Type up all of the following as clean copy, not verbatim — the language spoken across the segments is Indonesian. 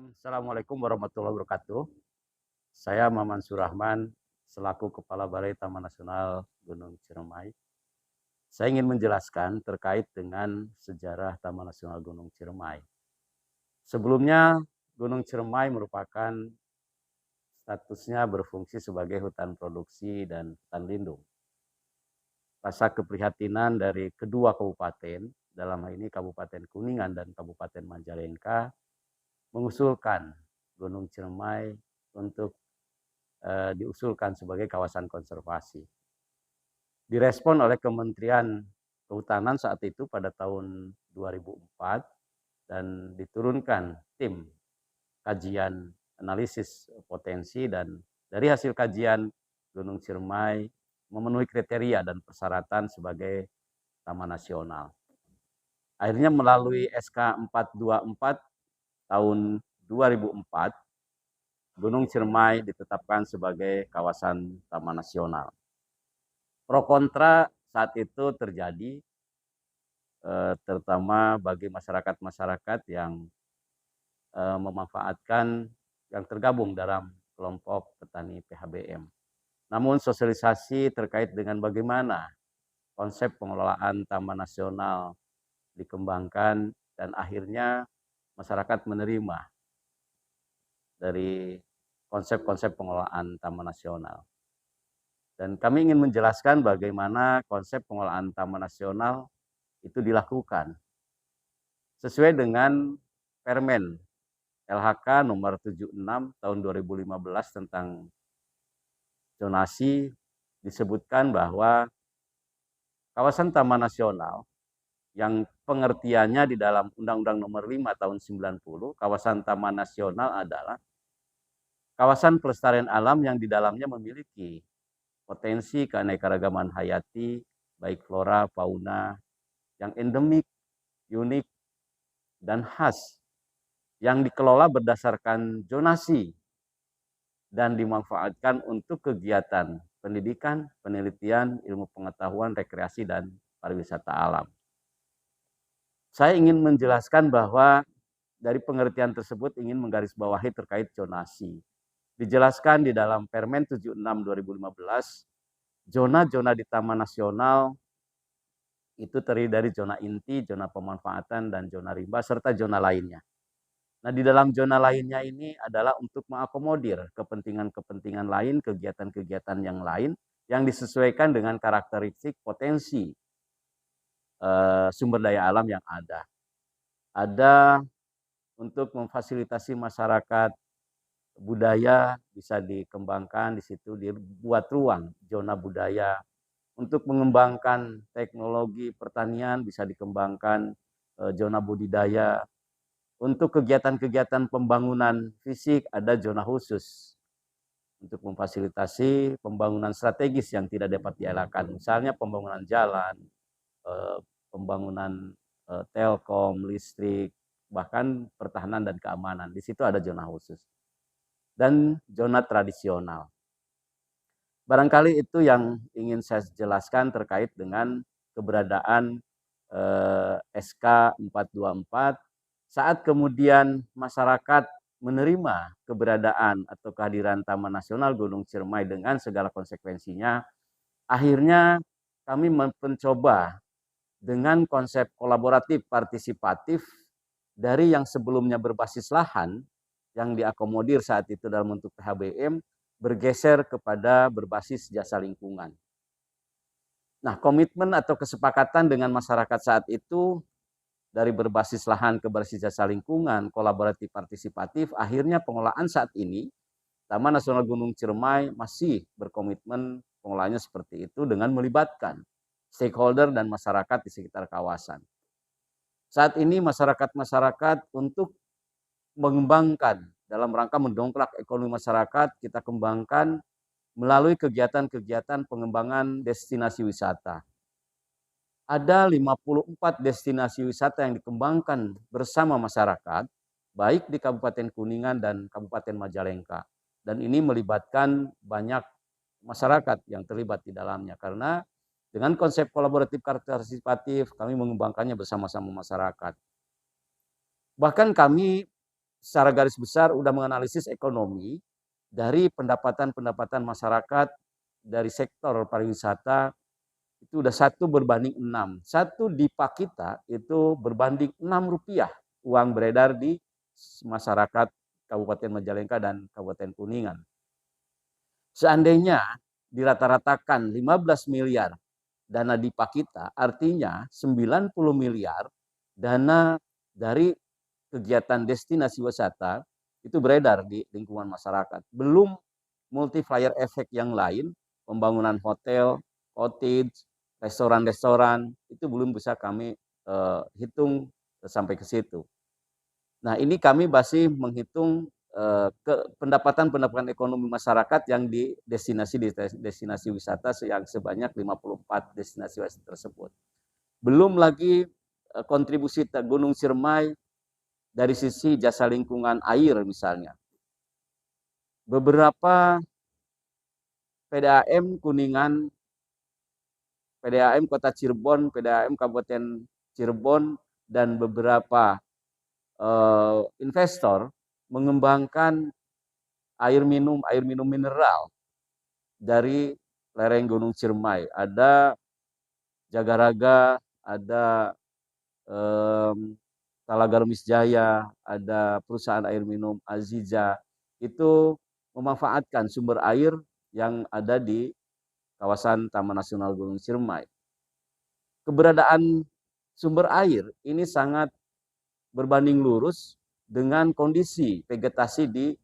Assalamualaikum warahmatullahi wabarakatuh. Saya Maman Surahman, selaku Kepala Balai Taman Nasional Gunung Ciremai. Saya ingin menjelaskan terkait dengan sejarah Taman Nasional Gunung Ciremai. Sebelumnya, Gunung Ciremai merupakan statusnya berfungsi sebagai hutan produksi dan hutan lindung. Rasa keprihatinan dari kedua kabupaten, dalam hal ini Kabupaten Kuningan dan Kabupaten Majalengka, mengusulkan Gunung Ciremai untuk diusulkan sebagai kawasan konservasi. Direspon oleh Kementerian Kehutanan saat itu pada tahun 2004 dan diturunkan tim kajian analisis potensi, dan dari hasil kajian Gunung Ciremai memenuhi kriteria dan persyaratan sebagai taman nasional. Akhirnya melalui SK 424 tahun 2004, Gunung Ciremai ditetapkan sebagai kawasan taman nasional. Pro kontra saat itu terjadi, terutama bagi masyarakat-masyarakat yang memanfaatkan, yang tergabung dalam kelompok petani PHBM. Namun sosialisasi terkait dengan bagaimana konsep pengelolaan taman nasional dikembangkan dan akhirnya masyarakat menerima dari konsep-konsep pengelolaan taman nasional. Dan kami ingin menjelaskan bagaimana konsep pengelolaan taman nasional itu dilakukan sesuai dengan Permen LHK nomor 76 tahun 2015 tentang zonasi. Disebutkan bahwa kawasan taman nasional yang pengertiannya di dalam Undang-Undang nomor 5 tahun 90, kawasan taman nasional adalah kawasan pelestarian alam yang di dalamnya memiliki potensi keanekaragaman hayati, baik flora, fauna, yang endemik, unik, dan khas, yang dikelola berdasarkan zonasi dan dimanfaatkan untuk kegiatan pendidikan, penelitian, ilmu pengetahuan, rekreasi, dan pariwisata alam. Saya ingin menjelaskan bahwa dari pengertian tersebut ingin menggarisbawahi terkait zonasi. Dijelaskan di dalam Permen 76 2015, zona-zona di Taman Nasional itu terdiri dari zona inti, zona pemanfaatan, dan zona rimba, serta zona lainnya. Nah, di dalam zona lainnya ini adalah untuk mengakomodir kepentingan-kepentingan lain, kegiatan-kegiatan yang lain, yang disesuaikan dengan karakteristik potensi sumber daya alam yang ada. Ada untuk memfasilitasi masyarakat budaya, bisa dikembangkan di situ, dibuat ruang zona budaya. Untuk mengembangkan teknologi pertanian bisa dikembangkan zona budidaya. Untuk kegiatan-kegiatan pembangunan fisik ada zona khusus untuk memfasilitasi pembangunan strategis yang tidak dapat dielakkan. Misalnya pembangunan jalan, pembangunan telkom, listrik, bahkan pertahanan dan keamanan. Di situ ada zona khusus. Dan zona tradisional. Barangkali itu yang ingin saya jelaskan terkait dengan keberadaan SK 424 saat kemudian masyarakat menerima keberadaan atau kehadiran Taman Nasional Gunung Ciremai dengan segala konsekuensinya. Akhirnya kami mencoba dengan konsep kolaboratif partisipatif dari yang sebelumnya berbasis lahan yang diakomodir saat itu dalam bentuk PHBM, bergeser kepada berbasis jasa lingkungan. Nah, komitmen atau kesepakatan dengan masyarakat saat itu dari berbasis lahan ke berbasis jasa lingkungan, kolaboratif partisipatif, akhirnya pengelolaan saat ini Taman Nasional Gunung Ciremai masih berkomitmen pengelolaannya seperti itu dengan melibatkan stakeholder dan masyarakat di sekitar kawasan. Saat ini masyarakat-masyarakat untuk mengembangkan dalam rangka mendongkrak ekonomi masyarakat, kita kembangkan melalui kegiatan-kegiatan pengembangan destinasi wisata. Ada 54 destinasi wisata yang dikembangkan bersama masyarakat, baik di Kabupaten Kuningan dan Kabupaten Majalengka. Dan ini melibatkan banyak masyarakat yang terlibat di dalamnya, karena dengan konsep kolaboratif partisipatif kami mengembangkannya bersama-sama masyarakat. Bahkan kami secara garis besar udah menganalisis ekonomi dari pendapatan masyarakat dari sektor pariwisata itu udah 1:6. Satu di Pakita itu berbanding Rp6 uang beredar di masyarakat Kabupaten Majalengka dan Kabupaten Kuningan. Seandainya dirata-ratakan 15 miliar dana di Pakita, artinya 90 miliar dana dari kegiatan destinasi wisata itu beredar di lingkungan masyarakat. Belum multiplier efek yang lain, pembangunan hotel, cottage, restoran-restoran, itu belum bisa kami hitung sampai ke situ. Nah, ini kami masih menghitung pendapatan ekonomi masyarakat yang di destinasi wisata yang sebanyak 54 destinasi wisata tersebut. Belum lagi kontribusi Gunung Ciremai dari sisi jasa lingkungan air misalnya. Beberapa PDAM Kuningan, PDAM Kota Cirebon, PDAM Kabupaten Cirebon, dan beberapa investor mengembangkan air minum mineral dari lereng Gunung Ciremai. Ada Jagaraga, ada Talaga Remis Jaya, ada perusahaan air minum Aziza, itu memanfaatkan sumber air yang ada di kawasan Taman Nasional Gunung Ciremai. Keberadaan sumber air ini sangat berbanding lurus dengan kondisi vegetasi di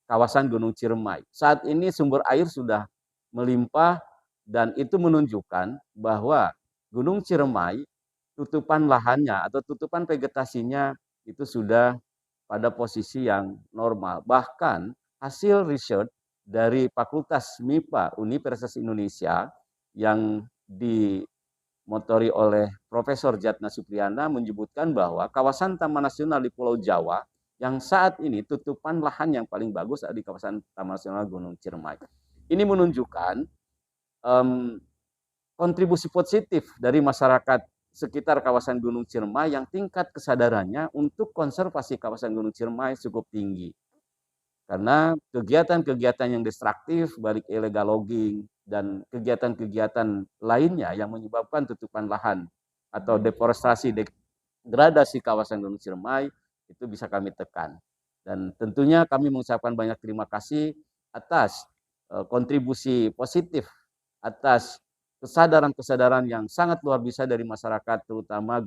kawasan Gunung Ciremai. Saat ini sumber air sudah melimpah dan itu menunjukkan bahwa Gunung Ciremai tutupan lahannya atau tutupan vegetasinya itu sudah pada posisi yang normal. Bahkan hasil riset dari Fakultas MIPA Universitas Indonesia yang dimotori oleh Profesor Jatna Supriyana menyebutkan bahwa kawasan Taman Nasional di Pulau Jawa yang saat ini tutupan lahan yang paling bagus ada di kawasan Taman Nasional Gunung Ciremai. Ini menunjukkan kontribusi positif dari masyarakat sekitar kawasan Gunung Ciremai yang tingkat kesadarannya untuk konservasi kawasan Gunung Ciremai cukup tinggi. Karena kegiatan-kegiatan yang destruktif, balik illegal logging, dan kegiatan-kegiatan lainnya yang menyebabkan tutupan lahan atau deforestasi, degradasi kawasan Gunung Ciremai itu bisa kami tekan. Dan tentunya kami mengucapkan banyak terima kasih atas kontribusi positif, atas kesadaran-kesadaran yang sangat luar biasa dari masyarakat, terutama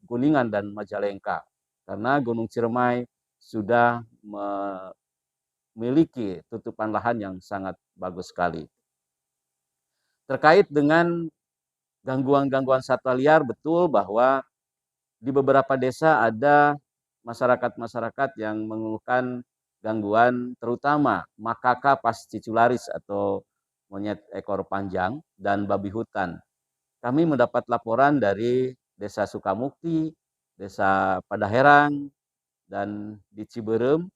Kuningan dan Majalengka. Karena Gunung Ciremai sudah memiliki tutupan lahan yang sangat bagus sekali. Terkait dengan gangguan-gangguan satwa liar, betul bahwa di beberapa desa ada masyarakat-masyarakat yang mengeluhkan gangguan, terutama makaka pascicularis atau monyet ekor panjang dan babi hutan. Kami mendapat laporan dari Desa Sukamukti, Desa Padaherang, dan di Ciberem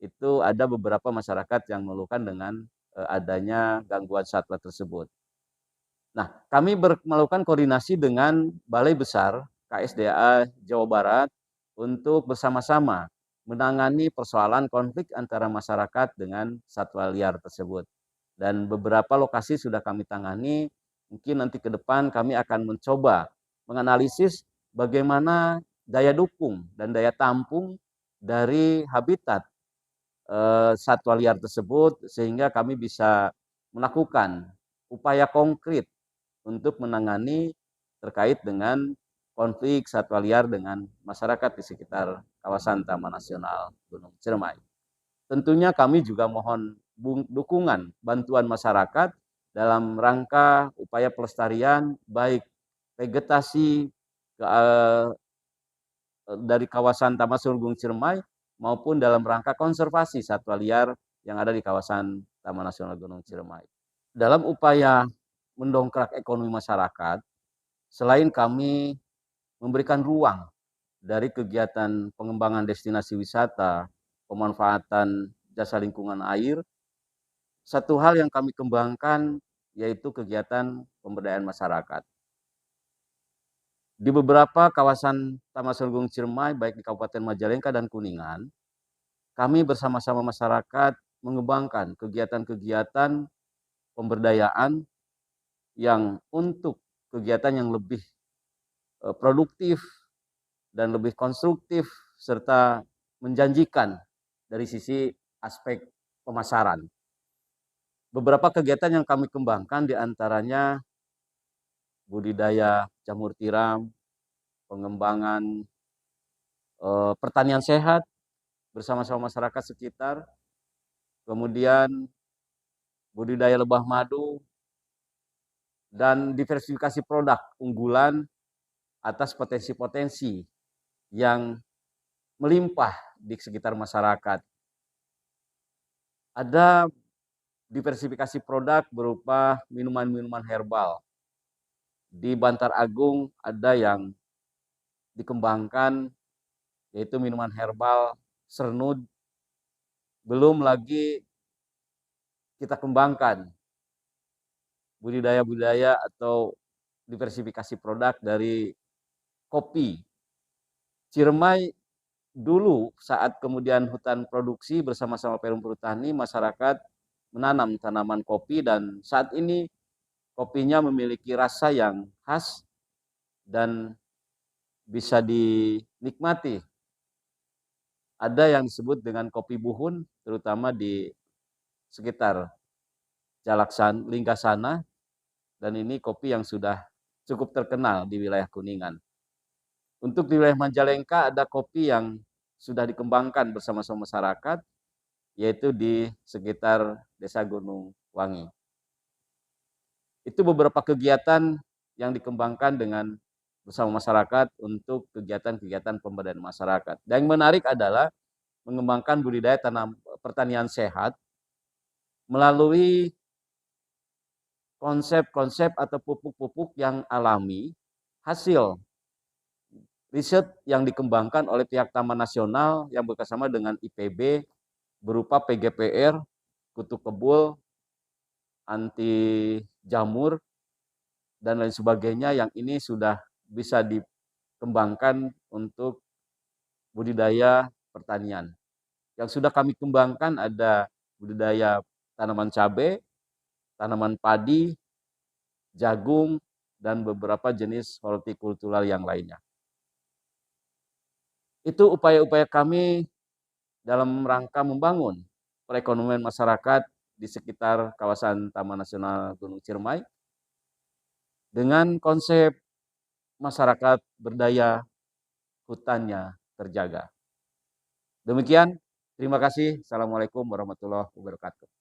itu ada beberapa masyarakat yang mengeluhkan dengan adanya gangguan satwa tersebut. Nah, kami melakukan koordinasi dengan Balai Besar KSDA Jawa Barat untuk bersama-sama menangani persoalan konflik antara masyarakat dengan satwa liar tersebut. Dan beberapa lokasi sudah kami tangani, mungkin nanti ke depan kami akan mencoba menganalisis bagaimana daya dukung dan daya tampung dari habitat satwa liar tersebut sehingga kami bisa melakukan upaya konkret untuk menangani terkait dengan konflik satwa liar dengan masyarakat di sekitar kawasan Taman Nasional Gunung Ciremai. Tentunya kami juga mohon dukungan bantuan masyarakat dalam rangka upaya pelestarian baik vegetasi dari kawasan Taman Nasional Gunung Ciremai maupun dalam rangka konservasi satwa liar yang ada di kawasan Taman Nasional Gunung Ciremai. Dalam upaya mendongkrak ekonomi masyarakat, selain kami memberikan ruang dari kegiatan pengembangan destinasi wisata, pemanfaatan jasa lingkungan air, satu hal yang kami kembangkan yaitu kegiatan pemberdayaan masyarakat. Di beberapa kawasan Taman Nasional Gunung Ciremai, baik di Kabupaten Majalengka dan Kuningan, kami bersama-sama masyarakat mengembangkan kegiatan-kegiatan pemberdayaan yang untuk kegiatan yang lebih produktif dan lebih konstruktif serta menjanjikan dari sisi aspek pemasaran. Beberapa kegiatan yang kami kembangkan diantaranya budidaya jamur tiram, pengembangan pertanian sehat bersama-sama masyarakat sekitar, kemudian budidaya lebah madu, dan diversifikasi produk unggulan atas potensi-potensi yang melimpah di sekitar masyarakat. Ada diversifikasi produk berupa minuman-minuman herbal. Di Bantar Agung ada yang dikembangkan, yaitu minuman herbal sernud. Belum lagi kita kembangkan budidaya-budidaya atau diversifikasi produk dari kopi. Ciremai dulu saat kemudian hutan produksi bersama-sama Perum Perhutani, masyarakat menanam tanaman kopi dan saat ini kopinya memiliki rasa yang khas dan bisa dinikmati. Ada yang disebut dengan kopi buhun, terutama di sekitar Jalaksan, Linggasana, dan ini kopi yang sudah cukup terkenal di wilayah Kuningan. Untuk di wilayah Majalengka ada kopi yang sudah dikembangkan bersama-sama masyarakat, yaitu di sekitar Desa Gunung Wangi. Itu beberapa kegiatan yang dikembangkan dengan bersama masyarakat untuk kegiatan-kegiatan pemberdayaan masyarakat. Dan yang menarik adalah mengembangkan budidaya pertanian sehat melalui konsep-konsep atau pupuk-pupuk yang alami, hasil riset yang dikembangkan oleh pihak Taman Nasional yang bekerjasama dengan IPB berupa PGPR, kutu kebul, anti jamur, dan lain sebagainya yang ini sudah bisa dikembangkan untuk budidaya pertanian. Yang sudah kami kembangkan ada budidaya tanaman cabai, tanaman padi, jagung, dan beberapa jenis hortikultural yang lainnya. Itu upaya-upaya kami dalam rangka membangun perekonomian masyarakat di sekitar kawasan Taman Nasional Gunung Ciremai dengan konsep masyarakat berdaya, hutannya terjaga. Demikian, terima kasih. Assalamualaikum warahmatullahi wabarakatuh.